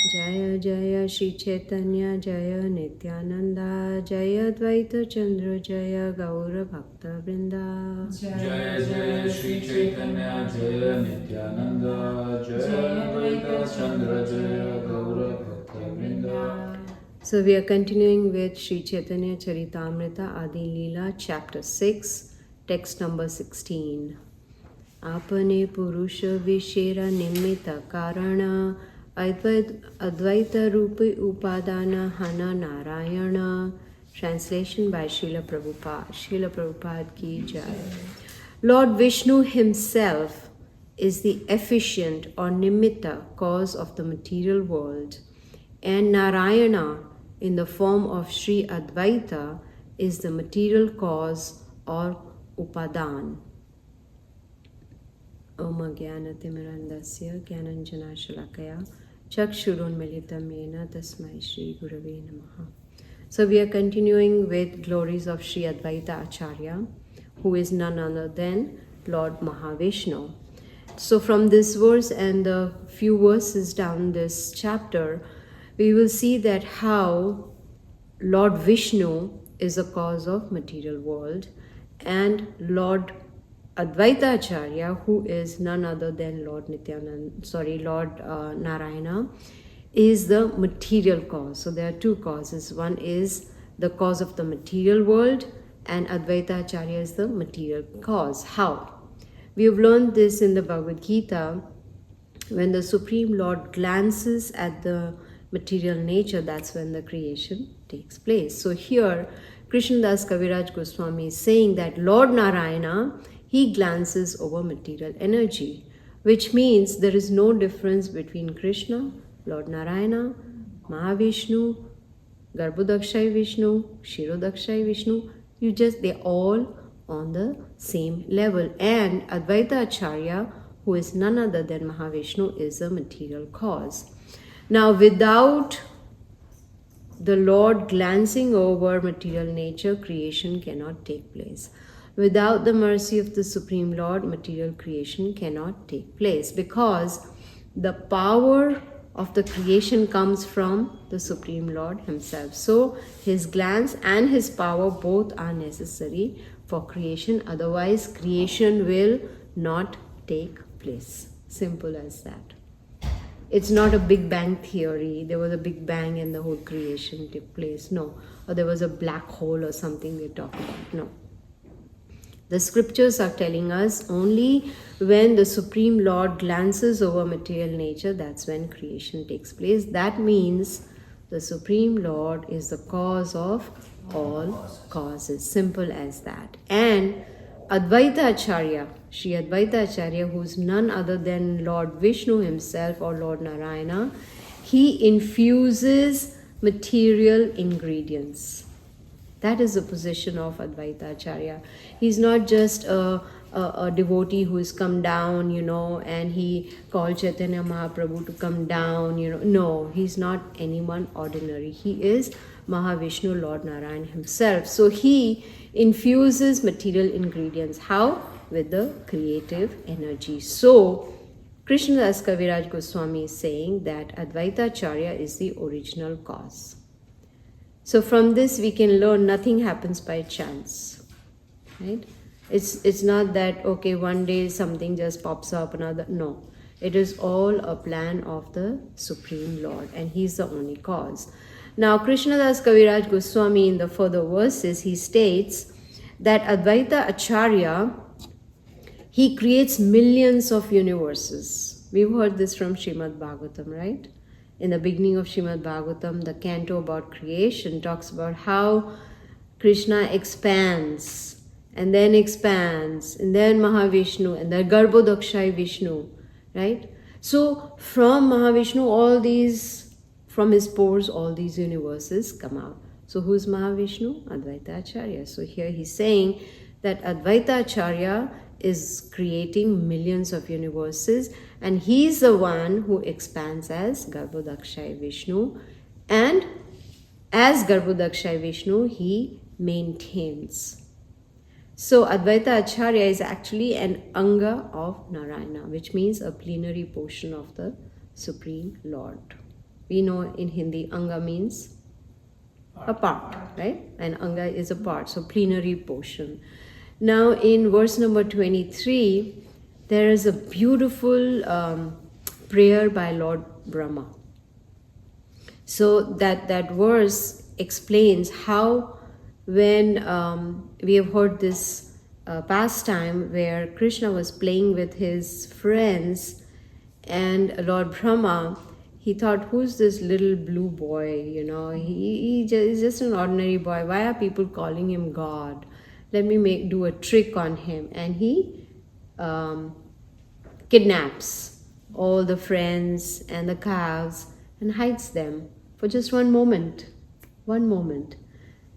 Jaya Jaya Shri Chaitanya Jaya Nityananda Jaya Advaita Chandra Jaya Gaura Bhakta Vrinda. Jaya Jaya Shri Chaitanya Jaya Nityananda Jaya Advaita Chandra Jaya Gaura Bhakta Vrinda. So we are continuing with Sri Chaitanya Charitamrita Adi Leela chapter 6 text number 16. Apane Purusha Vishera Nimitta Karana Advaita Rupi Upadana Hana Narayana. Translation by Srila Prabhupada. Srila Prabhupada ki jai. Lord Vishnu himself is the efficient or nimitta cause of the material world, and Narayana in the form of Sri Advaita is the material cause or upadan. Om Jnanatimirandasya Jnananjana Shalakaya Chakshurunmilitam Yena Tasmai Shri Gurave Namaha. So we are continuing with Glories of Sri Advaita Acharya, who is none other than Lord Mahavishnu. So from this verse and the few verses down this chapter, we will see that how Lord Vishnu is the cause of material world, and Lord Advaita Acharya, who is none other than Lord Narayana, is the material cause. So there are two causes. One is the cause of the material world, and Advaita Acharya is the material cause. How? We have learned this in the Bhagavad-gita. When the Supreme Lord glances at the material nature, that's when the creation takes place. So here, Krishnadas Kaviraj Goswami is saying that Lord Narayana, he glances over material energy, which means there is no difference between Krishna, Lord Narayana, Mahavishnu, Garbhodakshai Vishnu, Shirodakshai Vishnu. They're all on the same level. And Advaita Acharya, who is none other than Mahavishnu, is a material cause. Now, without the Lord glancing over material nature, creation cannot take place. Without the mercy of the Supreme Lord, material creation cannot take place, because the power of the creation comes from the Supreme Lord himself. So his glance and his power both are necessary for creation. Otherwise, creation will not take place. Simple as that. It's not a Big Bang theory. There was a Big Bang and the whole creation took place. No. Or there was a black hole or something we talk about. No. The scriptures are telling us only when the Supreme Lord glances over material nature, that's when creation takes place. That means the Supreme Lord is the cause of all causes. Simple as that. And Advaita Acharya, Sri Advaita Acharya, who is none other than Lord Vishnu himself or Lord Narayana, he infuses material ingredients. That is the position of Advaita Acharya. He's not just a devotee who has come down, and he called Chaitanya Mahaprabhu to come down, No, he's not anyone ordinary. He is Mahavishnu, Lord Narayan himself. So he infuses material ingredients. How? With the creative energy. So Krishnadas Kaviraj Goswami is saying that Advaita Acharya is the original cause. So from this we can learn nothing happens by chance, right? It's not that, okay, one day something just pops up, another. No, it is all a plan of the Supreme Lord, and he's the only cause. Now, Krishnadas Kaviraj Goswami in the further verses, he states that Advaita Acharya, he creates millions of universes. We've heard this from Srimad Bhagavatam, right? In the beginning of Srimad Bhagavatam, the canto about creation talks about how Krishna expands, and then Mahavishnu, and then Garbhodakshai Vishnu, right? So from Mahavishnu, from his pores, all these universes come out. So who's Mahavishnu? Advaita Acharya. So here he's saying that Advaita Acharya is creating millions of universes, and he's the one who expands as Garbhodakshai Vishnu, and as Garbhodakshai Vishnu he maintains. So Advaita Acharya is actually an anga of Narayana, which means a plenary portion of the Supreme Lord. We know in Hindi, anga means a part, right? And anga is a part, so plenary portion. Now in verse number 23, there is a beautiful prayer by Lord Brahma. So that verse explains how when we have heard this pastime where Krishna was playing with his friends, and Lord Brahma, he thought, who's this little blue boy? He's just an ordinary boy. Why are people calling him God? Let me do a trick on him. And he kidnaps all the friends and the cows and hides them for just one moment.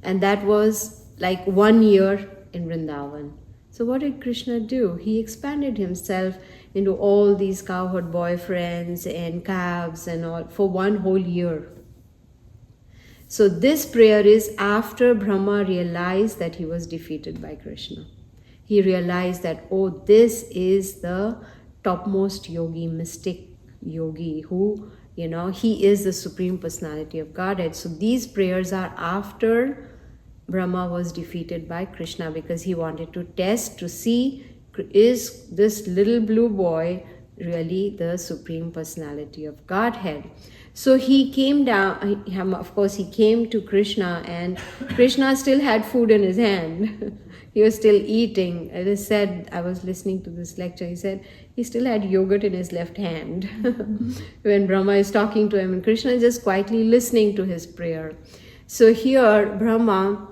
And that was like 1 year in Vrindavan. So what did Krishna do? He expanded himself into all these cowherd boyfriends and calves and all for 1 whole year. So this prayer is after Brahma realized that he was defeated by Krishna. He realized that, oh, this is the topmost yogi, mystic yogi who, he is the Supreme Personality of Godhead. So these prayers are after Brahma was defeated by Krishna, because he wanted to test to see, is this little blue boy really the Supreme Personality of Godhead? So he came down, of course he came to Krishna, and Krishna still had food in his hand. He was still eating. As I said, I was listening to this lecture, he said he still had yogurt in his left hand when Brahma is talking to him, and Krishna is just quietly listening to his prayer. So here Brahma,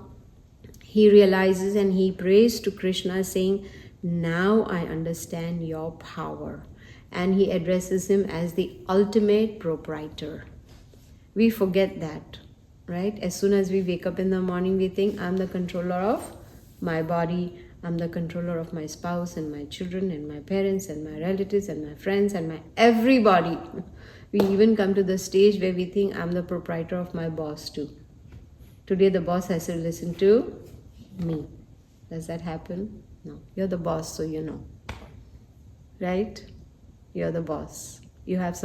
he realizes and he prays to Krishna saying, now I understand your power. And he addresses him as the ultimate proprietor. We forget that, right? As soon as we wake up in the morning, we think, I'm the controller of my body, I'm the controller of my spouse and my children and my parents and my relatives and my friends and my everybody. We even come to the stage where we think, I'm the proprietor of my boss too. Today the boss has to listen to me. Does that happen? No. You're the boss, so you know. Right? You're the boss. You have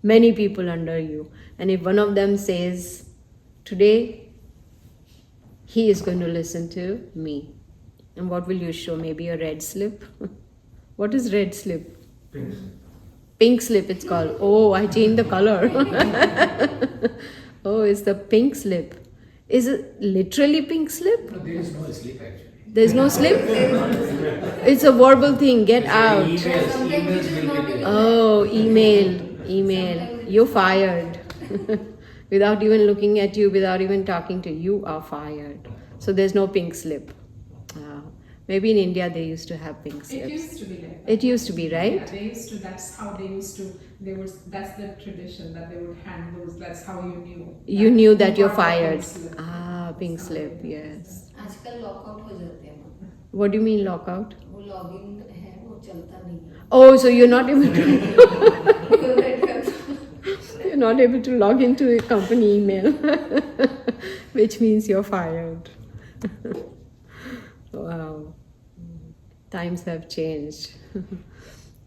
many people under you. And if one of them says, today, he is going to listen to me. And what will you show? Maybe a red slip? What is red slip? Pink slip. Pink slip it's called. Oh, I changed the color. Oh, it's the pink slip. Is it literally pink slip? No, there is no slip actually. There's no slip? It's a verbal thing. Get out. Oh, email. You're fired. Without even looking at you, without even talking to you, you are fired. So there's no pink slip. Maybe in India they used to have pink slips. It used to be there. It used to be, right? Yeah, they used to. That's how they used to. That's the tradition that they would hand those. That's how you knew. You knew that you're fired. Pink That's slip. Yes. आजकल lockout हो जाते हैं. What do you mean lockout? वो login है वो चलता नहीं है. Oh, so you're not able to you're not able to log into a company email, which means you're fired. Wow. Times have changed.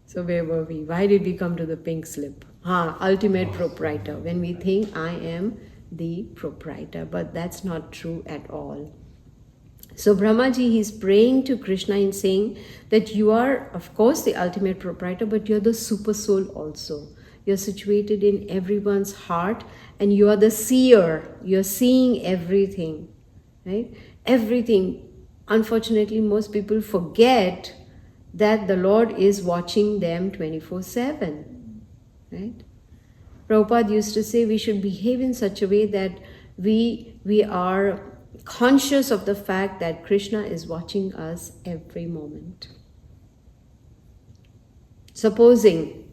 So where were we? Why did we come to the pink slip? Ultimate proprietor. When we think I am the proprietor, but that's not true at all. So Brahmaji, he's praying to Krishna and saying that you are, of course, the ultimate proprietor, but you're the super soul also. You're situated in everyone's heart, and you are the seer. You're seeing everything, right? Everything. Unfortunately, most people forget that the Lord is watching them 24/7, right? Prabhupada used to say we should behave in such a way that we are conscious of the fact that Krishna is watching us every moment. Supposing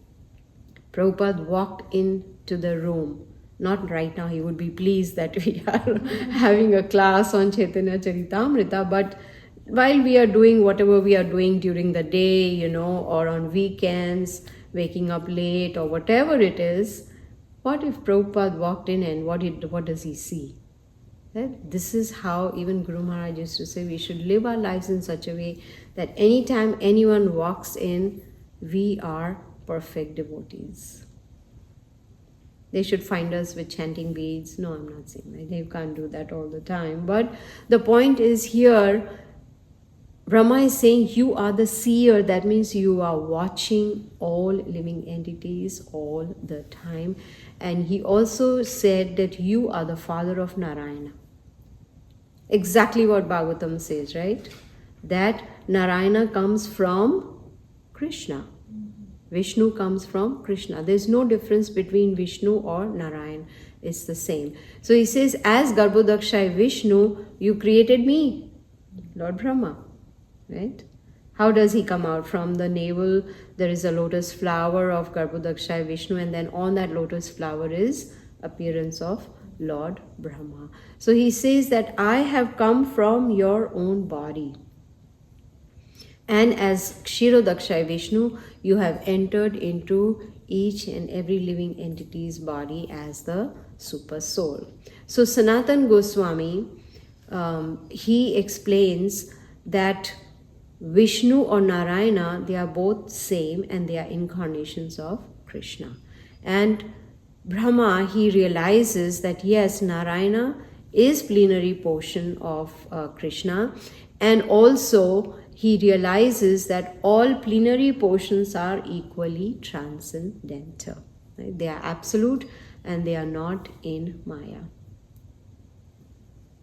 Prabhupada walked into the room, not right now, he would be pleased that we are having a class on Chaitanya Charitamrita, but while we are doing whatever we are doing during the day, or on weekends, waking up late or whatever it is, what if Prabhupada walked in and what does he see? Right? This is how even Guru Maharaj used to say we should live our lives in such a way that anytime anyone walks in, we are perfect devotees. they should find us with chanting beads. No, I'm not saying that. They can't do that all the time. But the point is here, Brahma is saying you are the seer. That means you are watching all living entities all the time. And he also said that you are the father of Narayana. Exactly what Bhagavatam says, right? That Narayana comes from Krishna. Vishnu comes from Krishna. There's no difference between Vishnu or Narayan. It's the same. So he says, as Garbhodakshaya Vishnu, you created me, Lord Brahma. Right? How does he come out? From the navel, there is a lotus flower of Garbhodakshaya Vishnu, and then on that lotus flower is appearance of Lord Brahma. So he says that I have come from your own body. And as Kshirodakshaya Vishnu, you have entered into each and every living entity's body as the super soul. So Sanatan Goswami, he explains that Vishnu or Narayana, they are both same and they are incarnations of Krishna. And Brahma, he realizes that yes, Narayana is plenary portion of Krishna, and also he realizes that all plenary portions are equally transcendental. Right? They are absolute and they are not in Maya.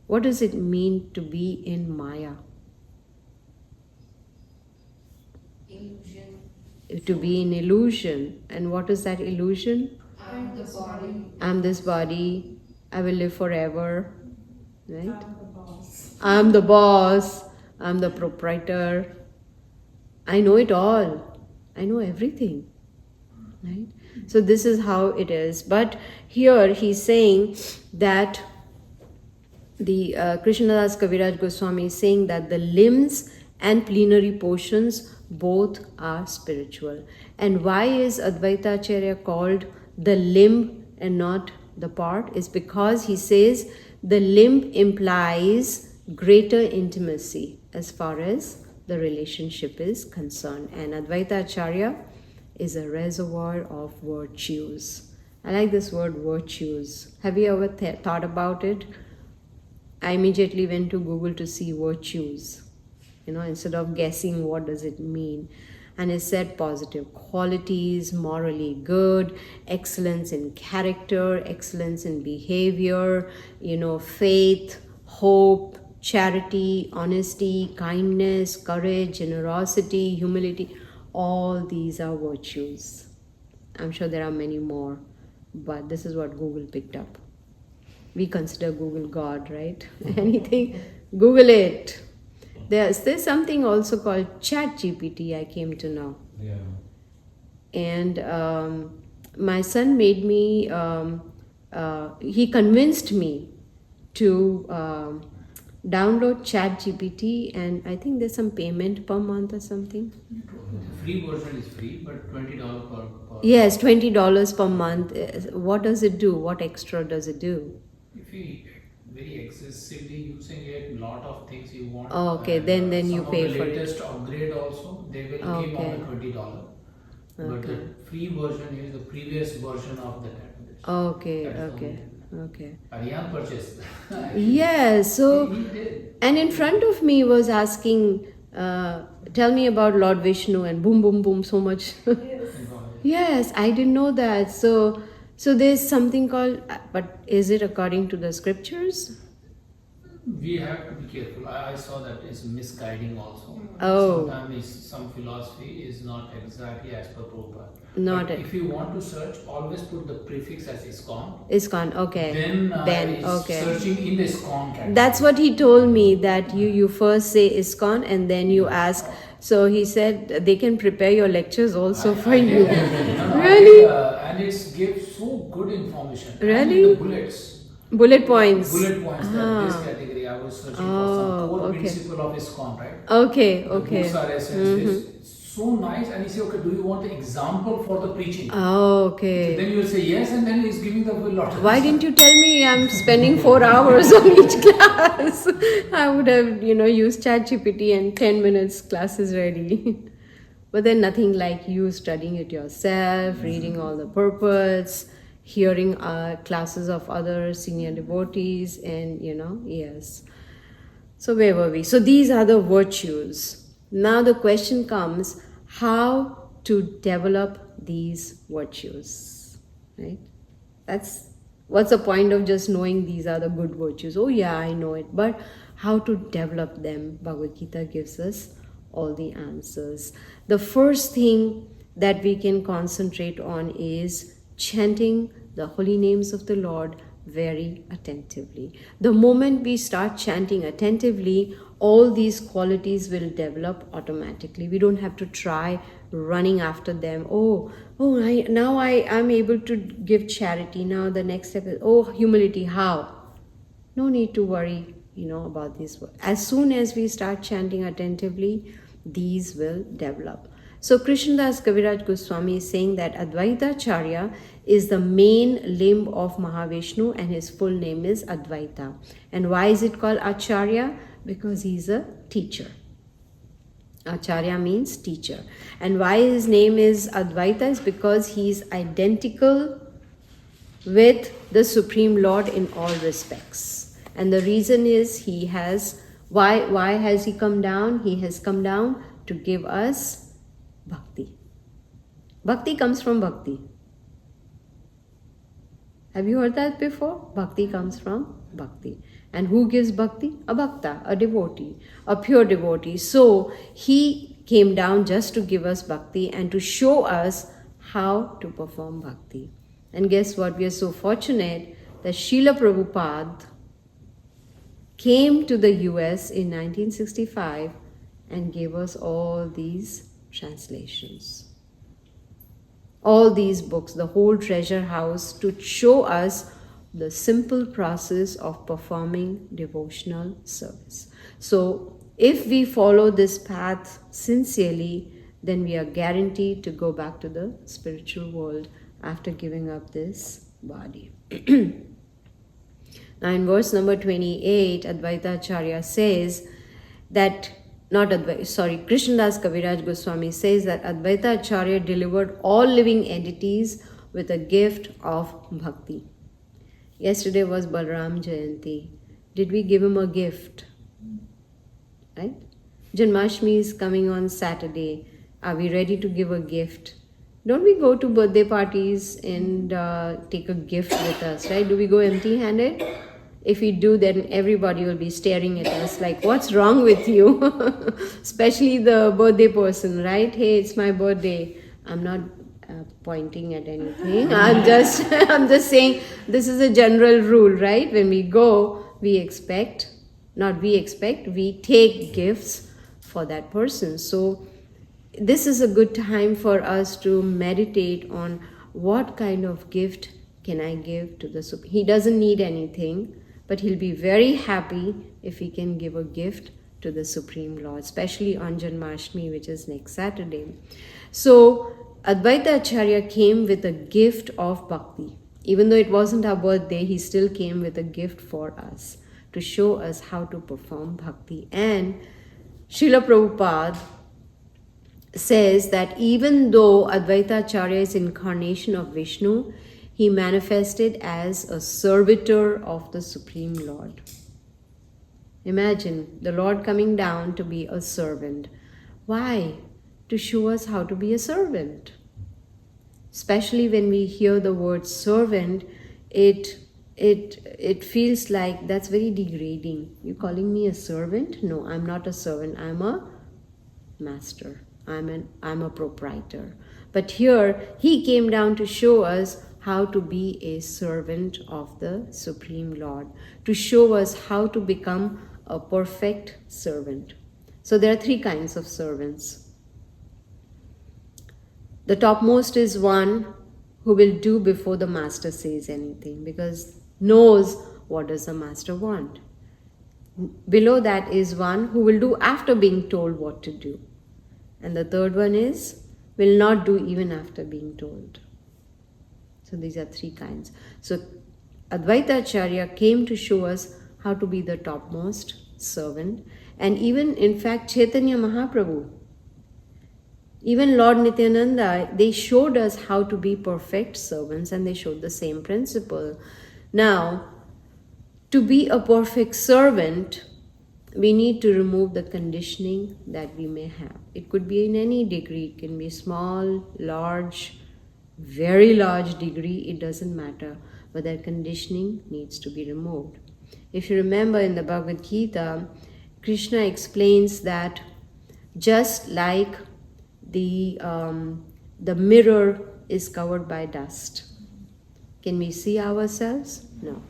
What does it mean to be in Maya? Illusion. To be in illusion. And what is that illusion? I'm the body. I'm this body. I will live forever. Right? I'm the boss. I'm the boss. I'm the proprietor. I know it all. I know everything. Right? So this is how it is. But here he's saying that the Krishnadas Kaviraj Goswami is saying that the limbs and plenary portions both are spiritual. And why is Advaita Acharya called the limb and not the part? Is because he says the limb implies greater intimacy as far as the relationship is concerned. And Advaita Acharya is a reservoir of virtues. I like this word virtues. Have you ever thought about it? I immediately went to Google to see virtues, instead of guessing what does it mean. And it said positive qualities, morally good, excellence in character, excellence in behavior, faith, hope, charity, honesty, kindness, courage, generosity, humility. All these are virtues. I'm sure there are many more, but this is what Google picked up. We consider Google God, right? Anything, Google it. There's something also called ChatGPT, I came to know. Yeah. And my son made me, he convinced me to download ChatGPT, and I think there's some payment per month or something. The free version is free, but $20 per Yes, $20 per month. What does it do? What extra does it do? If you very excessively using it, lot of things you want. Oh, okay, then you pay for it. Some of the latest upgrade also, they will give on the $20. But the free version is the previous version of the tablet. Okay, That is the okay, only thing. okay. Aryan purchased. Yes, so, He did. and in front of me was asking, tell me about Lord Vishnu, and boom, boom, boom, so much. Yes, I didn't know that. So there's something called, but is it according to the scriptures? We have to be careful. I saw that it's misguiding also. Oh. Sometimes some philosophy is not exactly as per Prabhupada. Not But it. if you want to search, always put the prefix as iskcon. iskcon, okay. Then it's okay. searching in the iskcon category. That's what he told me, that you first say iskcon and then you ask. So he said they can prepare your lectures also for you. Really? And it gives so good information. Really? And the bullets. Bullet points. Bullet points. That this category I was searching for some core okay. principle of iskcon, right? Okay, The okay. books are essence. It's so nice. And he said, okay, do you want the example for the preaching? Oh, So okay. then you will say yes, and then he's giving the lot of Why didn't you tell me I'm spending 4 hours on each class? I would have, used ChatGPT and 10 minutes class is ready. But then nothing like you studying it yourself, reading all the purports, hearing classes of other senior devotees, and yes. So where were we? So these are the virtues. Now the question comes, how to develop these virtues, right? What's the point of just knowing these are the good virtues? Oh yeah, I know it, but how to develop them? Bhagavad Gita gives us all the answers. The first thing that we can concentrate on is chanting the holy names of the Lord very attentively. The moment we start chanting attentively, all these qualities will develop automatically. We don't have to try running after them. Now I'm able to give charity. Now the next step is, humility. How? No need to worry, about this. As soon as we start chanting attentively, these will develop. So Krishnadas Kaviraj Goswami is saying that Advaita Acharya is the main limb of Mahavishnu, and his full name is Advaita. And why is it called Acharya? Because he's a teacher. Acharya means teacher. And why his name is Advaita is because he's identical with the Supreme Lord in all respects. And the reason is why has he come down? He has come down to give us Bhakti. Bhakti comes from Bhakti. Have you heard that before? Bhakti comes from Bhakti. And who gives Bhakti? A Bhakta, a devotee, a pure devotee. So he came down just to give us Bhakti and to show us how to perform Bhakti. And guess what? We are so fortunate that Srilaprabhupada came to the US in 1965 and gave us all these translations, all these books, the whole treasure house, to show us the simple process of performing devotional service. So if we follow this path sincerely, then we are guaranteed to go back to the spiritual world after giving up this body. Now in verse number 28, Advaita Acharya says that Krishnadas Kaviraj Goswami says that Advaita Acharya delivered all living entities with a gift of bhakti. Yesterday was Balram Jayanti. Did we give him a gift? Right? Janmashtami is coming on Saturday. Are we ready to give a gift? Don't we go to birthday parties and take a gift with us, right? Do we go empty-handed? If we do, then everybody will be staring at us like, what's wrong with you? Especially the birthday person, right? Hey, it's my birthday. I'm not pointing at anything. I'm just saying this is a general rule, right? When we go, we take gifts for that person. So this is a good time for us to meditate on what kind of gift can I give to the Supreme. He doesn't need anything, but he'll be very happy if he can give a gift to the Supreme Lord, especially on Janmashtami, which is next Saturday. So Advaita Acharya came with a gift of bhakti. Even though it wasn't our birthday, he still came with a gift for us to show us how to perform bhakti. And Srila Prabhupada says that even though Advaita Acharya is incarnation of Vishnu, he manifested as a servitor of the Supreme Lord. Imagine the Lord coming down to be a servant. Why? To show us how to be a servant. Especially when we hear the word servant, it feels like that's very degrading. You calling me a servant? No, I'm not a servant. I'm a master. I'm a proprietor. But here he came down to show us how to be a servant of the Supreme Lord, to show us how to become a perfect servant. So there are three kinds of servants. The topmost is one who will do before the master says anything, because knows what does the master want. Below that is one who will do after being told what to do. And the third one is will not do even after being told. So these are three kinds. So Advaita Acharya came to show us how to be the topmost servant. And even in fact Chaitanya Mahaprabhu, Even Lord Nityananda, they showed us how to be perfect servants, and they showed the same principle. Now, to be a perfect servant, we need to remove the conditioning that we may have. It could be in any degree. It can be small, large, very large degree. It doesn't matter. But that conditioning needs to be removed. If you remember in the Bhagavad Gita, Krishna explains that just like the mirror is covered by dust, can we see ourselves? No,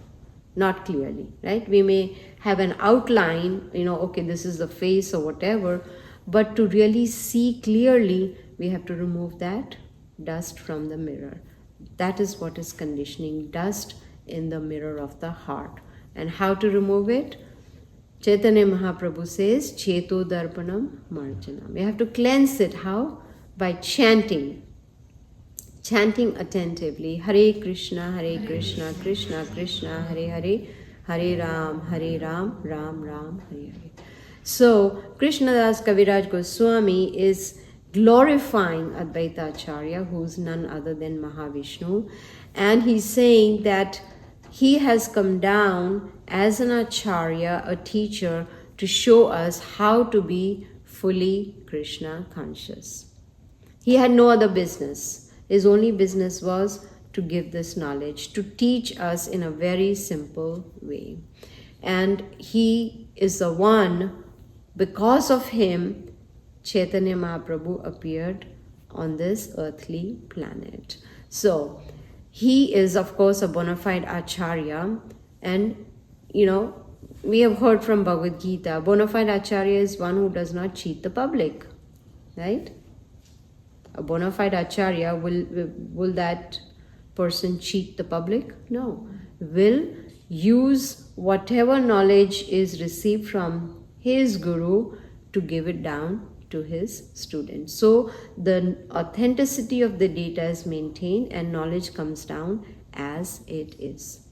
not clearly, right? We may have an outline, okay, this is the face or whatever, but to really see clearly, we have to remove that dust from the mirror. That is what is conditioning, dust in the mirror of the heart. And how to remove it? Chaitanya Mahaprabhu says, Cheto Darpanam Marjanam. We have to cleanse it. How? By chanting. Chanting attentively. HareKrishna, Krishna Krishna, Hare Hare, Hare Ram, Ram Ram, Hare Hare. So, Krishnadas Kaviraj Goswami is glorifying Advaita Acharya, who is none other than Mahavishnu. And he's saying that he has come down as an Acharya, a teacher, to show us how to be fully Krishna conscious. He had no other business. His only business was to give this knowledge, to teach us in a very simple way. And he is the one, because of him, Chaitanya Mahaprabhu appeared on this earthly planet. So, he is, of course, a bona fide Acharya. And, we have heard from Bhagavad Gita, bona fide Acharya is one who does not cheat the public. Right? A bona fide Acharya, will that person cheat the public? No. Will use whatever knowledge is received from his guru to give it down to his students. So the authenticity of the data is maintained and knowledge comes down as it is.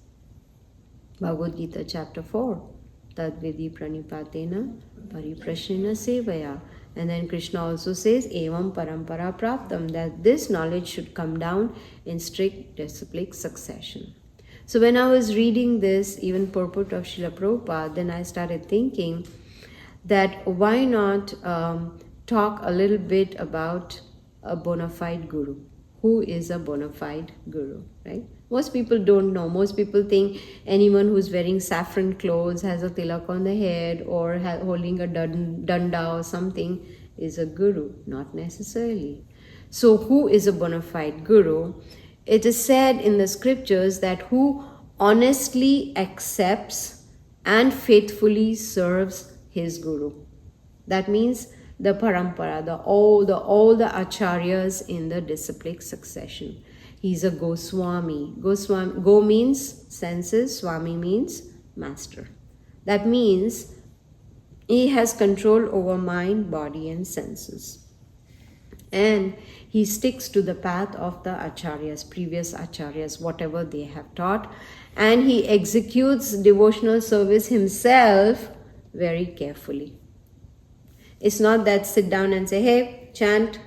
Bhagavad Gita chapter 4. Tadvidi pranipatena pariprashnena sevaya. And then Krishna also says, Evam parampara praptam, that this knowledge should come down in strict disciplic succession. So when I was reading this, even purport of Srila Prabhupada, then I started thinking that why not talk a little bit about a bona fide guru. Who is a bona fide guru, right? Most people don't know. Most people think anyone who's wearing saffron clothes, has a tilak on the head, or holding a danda or something is a guru. Not necessarily. So who is a bona fide guru? It is said in the scriptures that who honestly accepts and faithfully serves his guru. That means the parampara, all the acharyas in the disciplic succession. He's a Goswami. Go means senses, Swami means master. That means he has control over mind, body and senses. And he sticks to the path of the acharyas, previous acharyas, whatever they have taught. And he executes devotional service himself very carefully. It's not that sit down and say, hey, chant,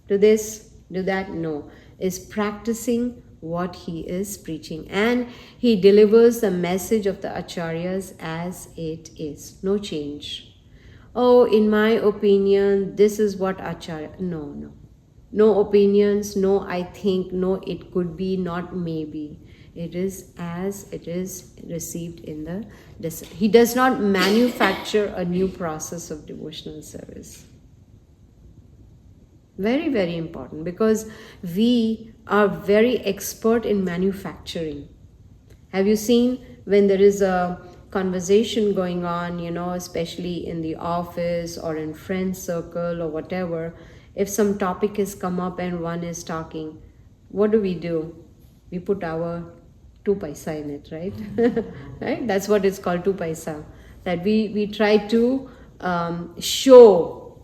do this, do that. No. It's practicing what he is preaching. And he delivers the message of the acharyas as it is. No change. Oh, in my opinion, this is what acharya. No. No opinions, no I think, no it could be, not maybe. It is as it is received in the... He does not manufacture a new process of devotional service. Very, very important, because we are very expert in manufacturing. Have you seen when there is a conversation going on, especially in the office or in friend circle or whatever, if some topic has come up and one is talking, what do? We put our 2 paisa in it, right? Right? That's what it's called, 2 paisa. That we try to show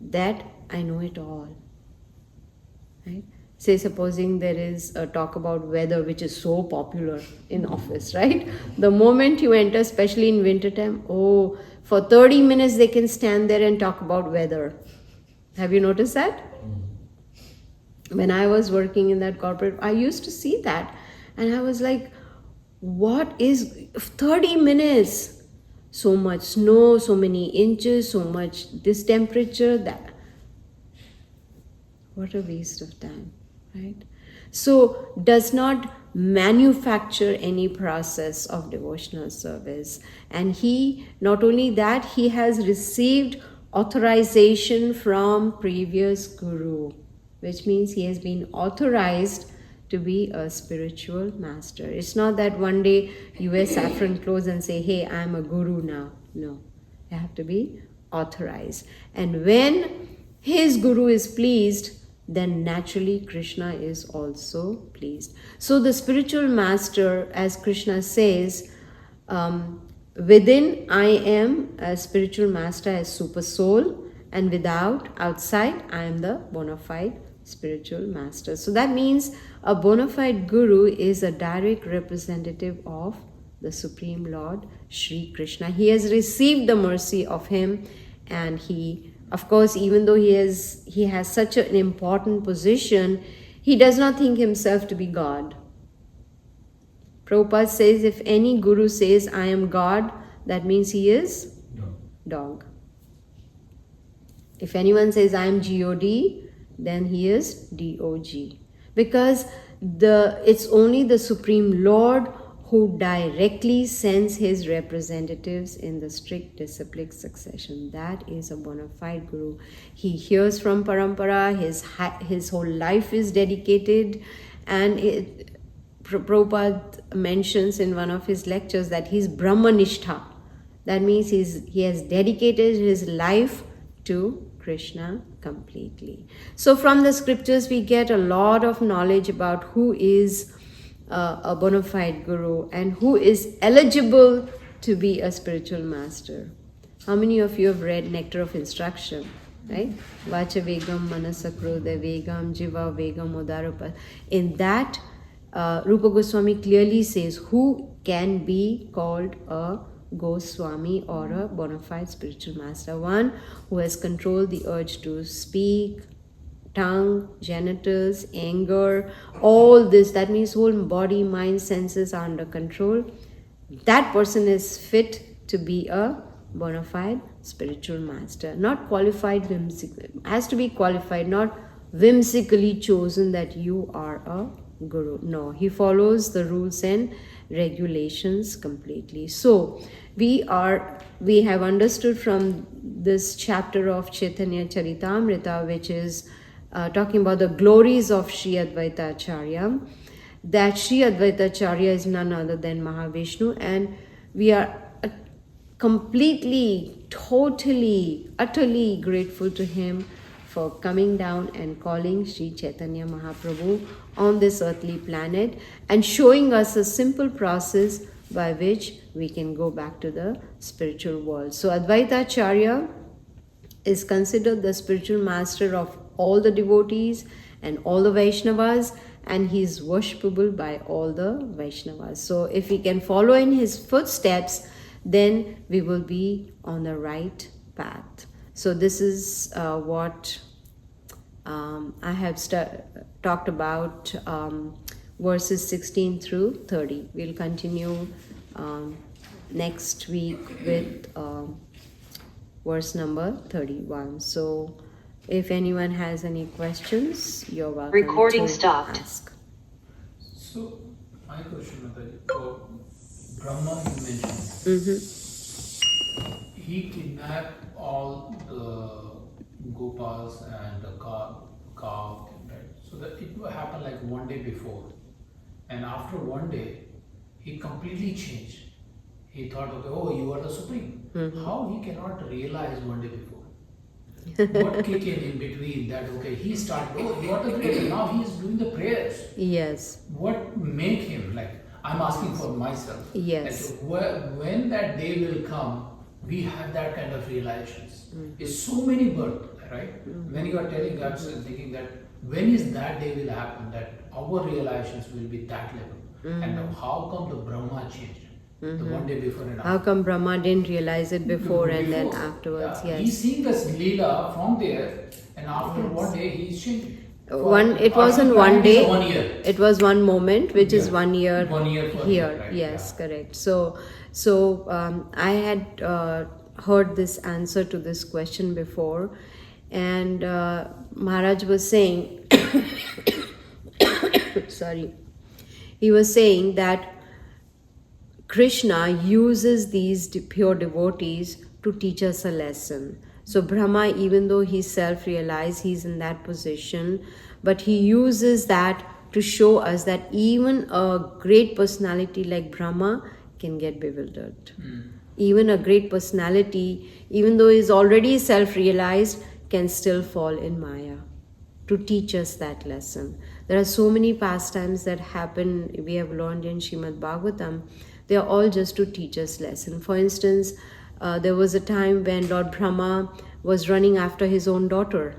that I know it all. Right? Say supposing there is a talk about weather which is so popular in office, right? The moment you enter, especially in winter time, for 30 minutes they can stand there and talk about weather. Have you noticed that? When I was working in that corporate, I used to see that. And I was like, what is 30 minutes? So much snow, so many inches, so much this temperature, that. What a waste of time, right? So, does not manufacture any process of devotional service. And he, not only that, he has received authorization from previous guru, which means he has been authorized to be a spiritual master. It's not that one day you wear saffron clothes and say, hey, I'm a guru now. No, you have to be authorized. And when his guru is pleased, then naturally Krishna is also pleased. So the spiritual master, as Krishna says, within I am a spiritual master as super soul, and without, outside, I am the bona fide spiritual master. So that means a bona fide guru is a direct representative of the Supreme Lord Shri Krishna. He has received the mercy of him, and he, of course, even though he has such an important position, he does not think himself to be God. Prabhupada says if any guru says I am God, that means he is dog. If anyone says I am God, then he is dog. Because it's only the Supreme Lord who directly sends his representatives in the strict disciplic succession. That is a bona fide guru. He hears from parampara, his whole life is dedicated, and Prabhupada mentions in one of his lectures that he's Brahmanishtha. That means he has dedicated his life to Krishna completely. So from the scriptures we get a lot of knowledge about who is a bona fide guru and who is eligible to be a spiritual master. How many of you have read Nectar of Instruction? Right? Vacha Vegam, Manasa Krodha Vegam, Jiva Vegam, Udarapa. In that, Rupa Goswami clearly says who can be called a Goswami or a bona fide spiritual master. One who has controlled the urge to speak, tongue, genitals, anger, all this. That means whole body, mind, senses are under control. That person is fit to be a bona fide spiritual master. Not qualified whimsically. Has to be qualified, not whimsically chosen that you are a guru. No, he follows the rules and regulations completely. So we have understood from this chapter of Chaitanya Charitamrita, which is talking about the glories of Sri Advaita Acharya, that Sri Advaita Acharya is none other than Mahavishnu, and we are completely, totally, utterly grateful to him for coming down and calling Sri Chaitanya Mahaprabhu on this earthly planet and showing us a simple process by which we can go back to the spiritual world. So Advaita Acharya is considered the spiritual master of all the devotees and all the Vaishnavas, and he is worshipable by all the Vaishnavas. So if we can follow in his footsteps, then we will be on the right path. So this is what I have talked about, verses 16 through 30. We'll continue next week with verse number 31. So if anyone has any questions, you're welcome Recording to stopped. ask. So, my question, Mataji, for Brahma you mentioned, he kidnapped all the gopas and the cow, right? So that it happened like one day before. And after one day, he completely changed. He thought, okay, oh, you are the Supreme. How he cannot realize one day before? What kick in between that, okay, he started, oh, you are the great, now he is doing the prayers. Yes. What make him, like, I'm asking for myself. Yes. Like, when that day will come, we have that kind of realizations. It's so many birth, right? When you are telling us and thinking that, when is that day will happen, that our realizations will be that level? And how come the Brahma changed? The one day before and after. How come Brahma didn't realize it before and then afterwards? Yeah. Yes. He's seeing this Leela from there, and after one day he's changing. It wasn't one day. 1 year. It was one moment, which is Yeah. 1 year 1 year for here. him, right? Yes, Yeah. correct. So I had heard this answer to this question before, and Maharaj was saying, sorry, he was saying that Krishna uses these pure devotees to teach us a lesson. So Brahma, even though he's self-realized, he's in that position, but he uses that to show us that even a great personality like Brahma can get bewildered. Even a great personality, even though he's already self-realized, can still fall in Maya to teach us that lesson. There are so many pastimes that happen, we have learned in Srimad Bhagavatam. They are all just to teach us lesson. For instance, there was a time when Lord Brahma was running after his own daughter,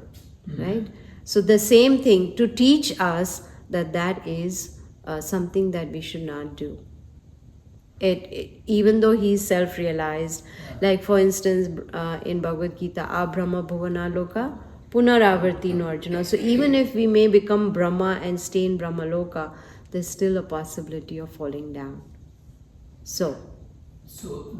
right? So the same thing, to teach us that is something that we should not do. Even though he is self-realized, like for instance in Bhagavad Gita, Brahma bhuvana loka punaravarti no Arjuna. So even if we may become Brahma and stay in Brahma loka, there's still a possibility of falling down. So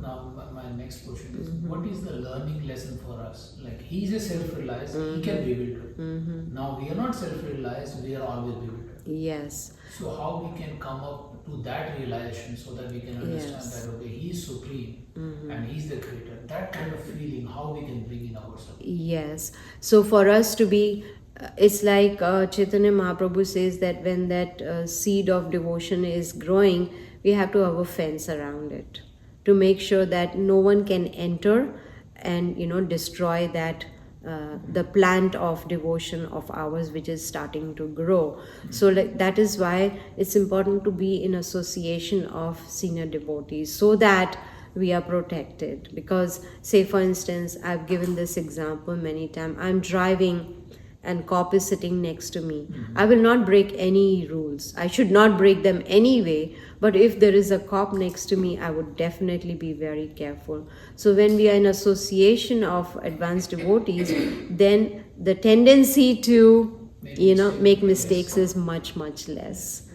now my next question is, what is the learning lesson for us? Like, he's a self-realized, he can be bewildered. Now we are not self-realized, we are always bewildered. yes, So how we can come up to that realization so that we can understand Yes. that, okay, he is supreme and he's the creator. That kind of feeling, how we can bring in ourselves. yes. So for us to be, it's like Chaitanya Mahaprabhu says that when that seed of devotion is growing, we have to have a fence around it to make sure that no one can enter and destroy that the plant of devotion of ours which is starting to grow. So like that is why it's important to be in association of senior devotees so that we are protected. Because say for instance, I've given this example many times, I'm driving and cop is sitting next to me. I will not break any rules. I should not break them anyway. But if there is a cop next to me, I would definitely be very careful. So when we are in association of advanced devotees, then the tendency to make mistakes is much, much less.